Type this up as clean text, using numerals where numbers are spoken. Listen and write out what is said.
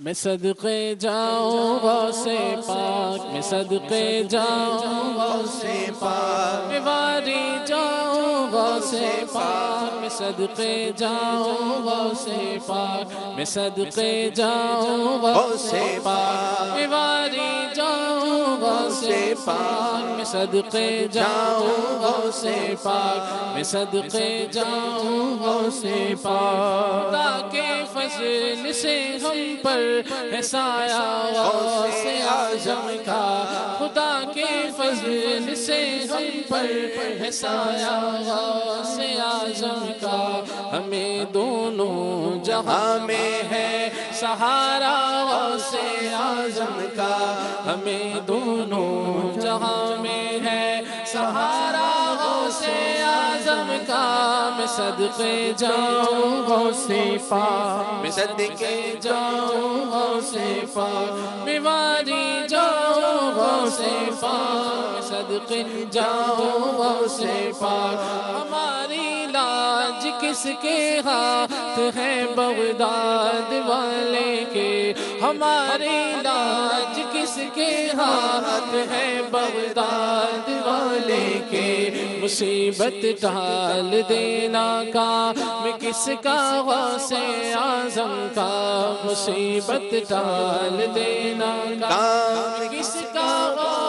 میں صدقے جاؤں غوث پاک، میں صدقے جاؤں غوث پاک، میں واری جاؤں غوث پاک، میں صدقے جاؤں غوث پاک، میں صدقے جاؤں غوث پاک، میں واری جاؤں غوث پاک، میں صدقے جاؤں غوث پاک، میں صدقے جاؤں غوث پاک۔ خدا کے فضل سے ہم پر ہے سایہ غوث اعظم کا، خدا کے فضل سے ہم پر ہے سایہ غوث اعظم کا، ہمیں دونوں جہاں میں ہے سہارا غوث اعظم کا، ہمیں دونوں جہاں میں ہے سہارا غوث اعظم کا۔ میں صدقے جاؤں غوث پاک، میں صدقے جاؤں غوث پاک، میں واری جاؤں غوث پاک، میں صدقے جاؤں غوث پاک۔ ہماری لاج کس کے ہاتھ ہے بغداد والے کے، ہماری لاج کس کے ہاتھ ہے بغداد والے کے، مصیبت ٹال دینا کام کس کا غوث اعظم کا، مصیبت ٹال دینا کام کس کا غوث